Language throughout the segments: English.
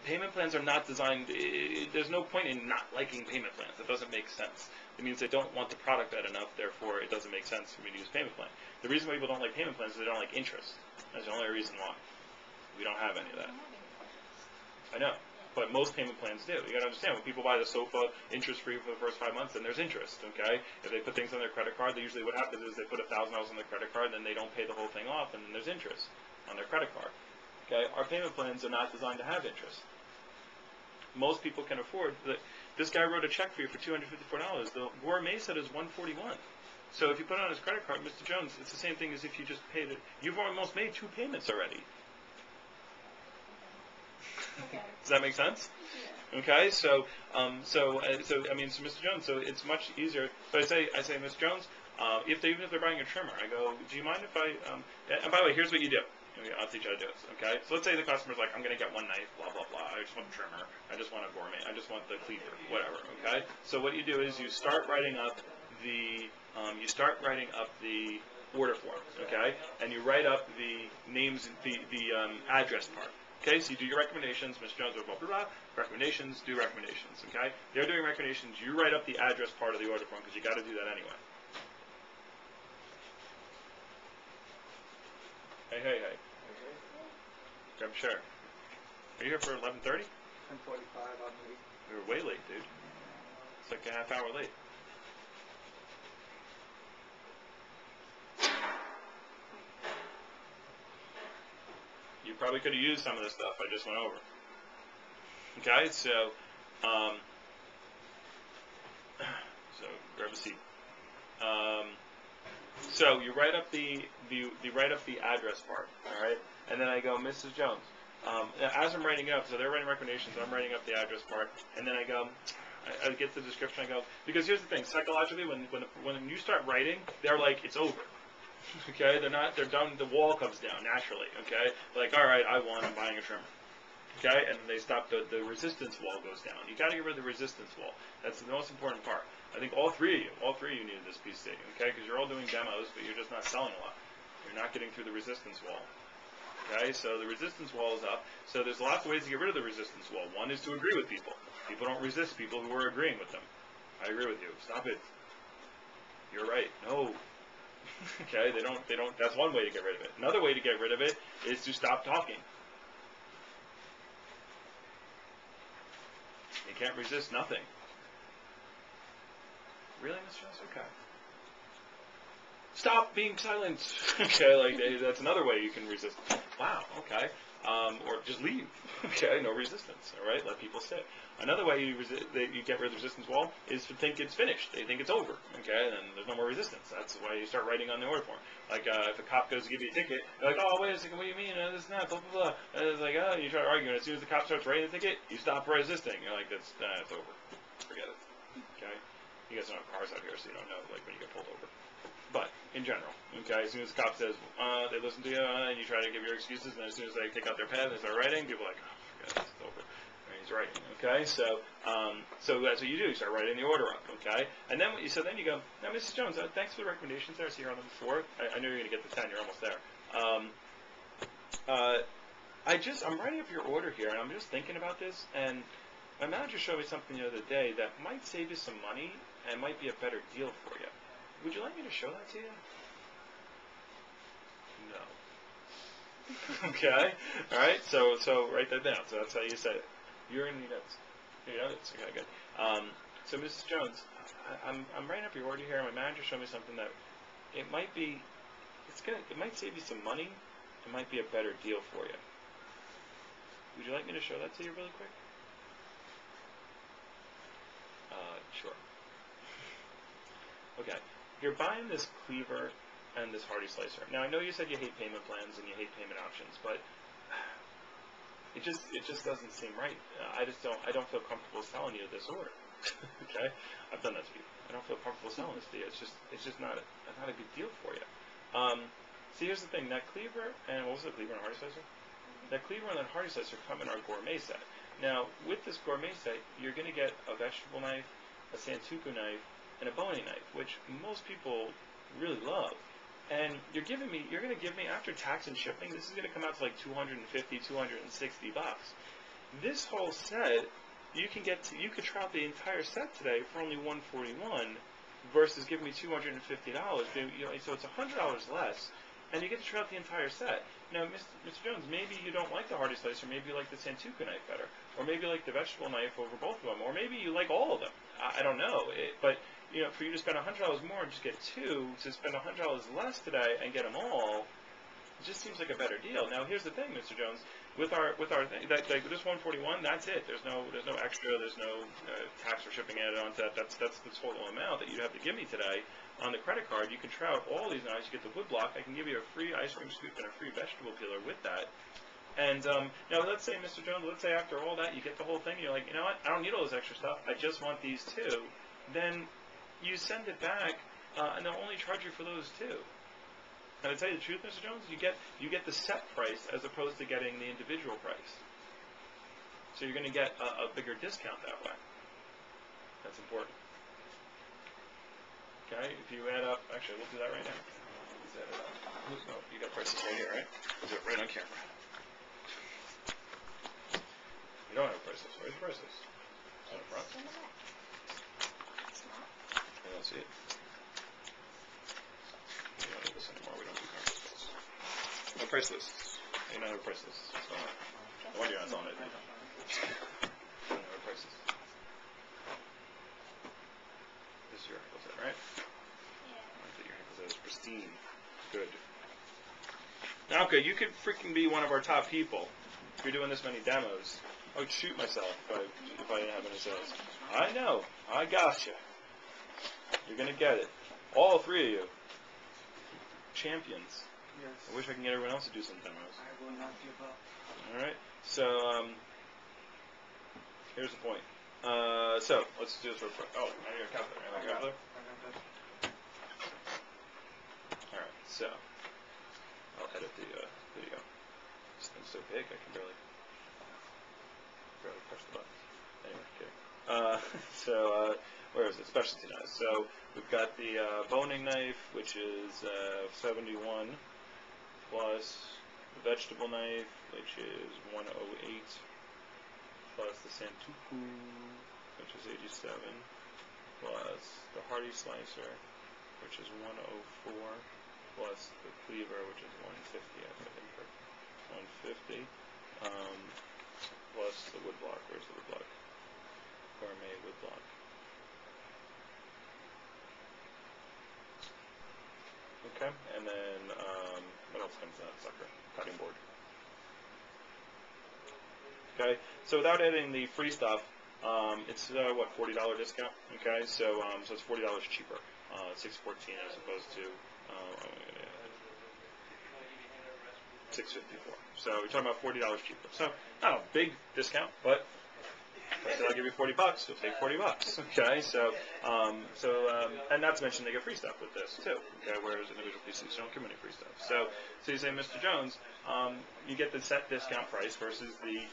payment plans are not designed. There's no point in not liking payment plans. It doesn't make sense. It means they don't want the product bad enough. Therefore, it doesn't make sense for me to use payment plan. The reason why people don't like payment plans is they don't like interest. That's the only reason why. We don't have any of that. I know. But most payment plans do. You got to understand, when people buy the sofa interest-free for the first 5 months, then there's interest, okay? If they put things on their credit card, usually what happens is they put $1,000 on their credit card, then they don't pay the whole thing off, and then there's interest on their credit card. Okay? Our payment plans are not designed to have interest. Most people can afford that. This guy wrote a check for you for $254. The gourmet set is $141. So if you put it on his credit card, Mr. Jones, it's the same thing as if you just paid it. You've almost made 2 payments already. Okay. Does that make sense? Yeah. Okay, so Mr. Jones, so it's much easier. So I say, Mr. Jones, even if they're buying a trimmer, I go, do you mind if I? And by the way, here's what you do. I'll teach you how to do this. Okay, so let's say the customer's like, I'm going to get one knife, blah blah blah. I just want a trimmer. I just want a gourmet. I just want the cleaver, whatever. Okay, so what you do is you start writing up the order form. Okay, and you write up the names, the address part. Okay, so you do your recommendations, Mr. Jones, blah, blah, blah, recommendations, do recommendations, okay? They're doing recommendations, you write up the address part of the order form, because you got to do that anyway. Hey. Grab a chair. Are you here for 11:30? 10:45, I'm late. We were way late, dude. It's like a half hour late. You probably could have used some of this stuff I just went over. Okay, so grab a seat. So you write up the address part, all right, and then I go, Mrs. Jones. As I'm writing up, so they're writing recommendations, I'm writing up the address part, and then I go, I get the description. I go, because here's the thing, psychologically, when you start writing, they're like, it's over. Okay, they're done, the wall comes down naturally, okay? Like, all right, I'm buying a trimmer. Okay, and they stop, the resistance wall goes down. You got to get rid of the resistance wall. That's the most important part. I think all three of you needed this PC, okay? Because you're all doing demos, but you're just not selling a lot. You're not getting through the resistance wall. Okay, so the resistance wall is up. So there's lots of ways to get rid of the resistance wall. One is to agree with people. People don't resist people who are agreeing with them. I agree with you. Stop it. You're right. No. Okay, they don't, that's one way to get rid of it. Another way to get rid of it is to stop talking. You can't resist nothing. Really, Mr. Jones? Okay. Stop being silent. Okay, like that's another way you can resist. Wow, okay. Or just leave. Okay, no resistance. All right, let people sit. Another way you get rid of the resistance wall is to think it's finished. They think it's over. Okay, and there's no more resistance. That's why you start writing on the order form. Like if a cop goes to give you a ticket, you're like, oh, wait a second, what do you mean? This and that, blah, blah, blah. And it's like, oh, you try to argue, and as soon as the cop starts writing the ticket, you stop resisting. You're like, it's over. Forget it. Okay? You guys don't have cars out here, so you don't know like when you get pulled over. But in general, okay, as soon as the cop says, they listen to you, and you try to give your excuses, and as soon as they take out their pen and start writing, people are like, oh, forget it, it's over. And he's writing, okay? So that's what you do. You start writing the order up, okay? And then then you go, now, Mrs. Jones, thanks for the recommendations there. I see you're on them before. I know you're going to get the 10. You're almost there. I'm writing up your order here, and I'm just thinking about this, and my manager showed me something the other day that might save you some money and might be a better deal for you. Would you like me to show that to you? No. Okay. All right. So write that down. So that's how you say it. You're in the notes. Your notes. Okay. Good. So Mrs. Jones, I'm writing up your order here. My manager showed me something that it might save you some money. It might be a better deal for you. Would you like me to show that to you really quick? Sure. Okay. You're buying this cleaver and this Hardy slicer. Now I know you said you hate payment plans and you hate payment options, but it just doesn't seem right. I don't feel comfortable selling you this order. Okay, I've done that to you. I don't feel comfortable selling this to you. It's just not a good deal for you. See, here's the thing. That cleaver and what was it, cleaver and Hardy slicer? That cleaver and that Hardy slicer come in our gourmet set. Now with this gourmet set, you're going to get a vegetable knife, a santoku knife, and a boning knife, which most people really love. And you're going to give me, after tax and shipping, this is going to come out to like $250, $260. This whole set, you could try out the entire set today for only $141, versus giving me $250. So it's $100 less, and you get to try out the entire set. Now, Mr. Jones, maybe you don't like the Hardy Slicer, maybe you like the Santoku knife better, or maybe you like the vegetable knife over both of them, or maybe you like all of them. I don't know. But for you to spend $100 more and just get two, to spend $100 less today and get them all, it just seems like a better deal. Now, here's the thing, Mr. Jones. With our thing, with this 141, that's it. There's no extra. There's no tax or shipping added onto that. That's the total amount that you have to give me today on the credit card. You can try out all these knives. You get the wood block. I can give you a free ice cream scoop and a free vegetable peeler with that. And now, let's say, Mr. Jones, let's say after all that, you get the whole thing. You're like, you know what? I don't need all this extra stuff. I just want these two. Then you send it back, and they'll only charge you for those two. And to tell you the truth, Mr. Jones, you get the set price as opposed to getting the individual price. So you're going to get a bigger discount that way. That's important. Okay, if you add up, actually, we'll do that right now. Let's add it up. No, you got prices right here, right? We'll do it right on camera. You don't have prices. Where's the prices? On the front? I don't see it. We don't need this anymore. We don't do conference calls. No price lists. You don't have price lists. So, no wonder you're not selling it. You don't have prices. This is your ankle set, right? Yeah. I think your ankle set is pristine. Good. Now, okay, you could freaking be one of our top people if you're doing this many demos. I would shoot myself if I didn't have any sales. I know. I gotcha. You're going to get it. All three of you. Champions. Yes. I wish I can get everyone else to do some demos. I will not give up. Alright, so, here's the point. So, let's do this real quick. Oh, I need your calculator. I got it. Alright, so, I'll edit the video. This thing's so big I can barely push the buttons. Anyway, kidding. Where is it? Specialty knives. So we've got the boning knife, which is 71, plus the vegetable knife, which is 108, plus the Santoku, which is 87, plus the Hardy Slicer, which is 104, plus the cleaver, which is 150. I think for 150, plus the wood block. Where's the wood block? Gourmet wood block. Okay, and then what else comes to that sucker? Cutting board. Okay, so without adding the free stuff, it's what, $40 discount. Okay, so it's $40 cheaper, $614 as opposed to $654. So we're talking about $40 cheaper. So not a big discount, but if I said I'll give you $40, you'll take $40. Okay, so and not to mention they get free stuff with this too. Okay, whereas individual PCs don't give any free stuff. So you say, Mr. Jones, you get the set discount price versus the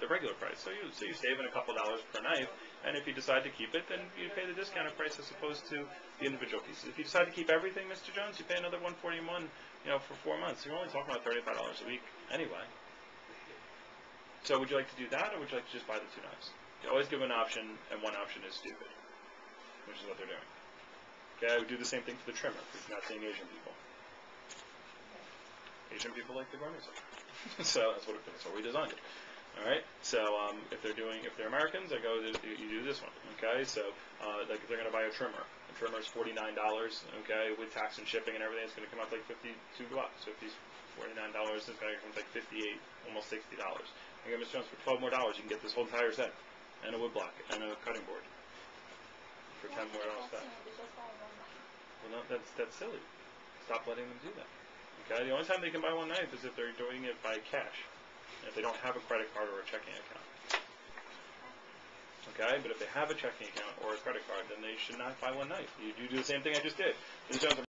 regular price. So you're saving a couple dollars per knife, and if you decide to keep it, then you pay the discounted price as opposed to the individual pieces. If you decide to keep everything, Mr. Jones, you pay another $141, for 4 months. So you're only talking about $35 a week anyway. So would you like to do that, or would you like to just buy the two knives? You always give an option, and one option is stupid, which is what they're doing. Okay, I would do the same thing for the trimmer, if you're not seeing Asian people. Asian people like the gourmet stuff. So that's what we designed it. All right. So if they're Americans, you do this one. Okay. So like if they're going to buy a trimmer is $49. Okay, with tax and shipping and everything, it's going to come out like $52. So if these $49, it's going to come like $58, almost $60. Okay, Mr. Jones, for $12 more, you can get this whole entire set and a wood block and a cutting board for $10 more back. Well, no, that's silly. Stop letting them do that. Okay, the only time they can buy one knife is if they're doing it by cash, if they don't have a credit card or a checking account. Okay, but if they have a checking account or a credit card, then they should not buy one knife. You do the same thing I just did. Mr. Jones,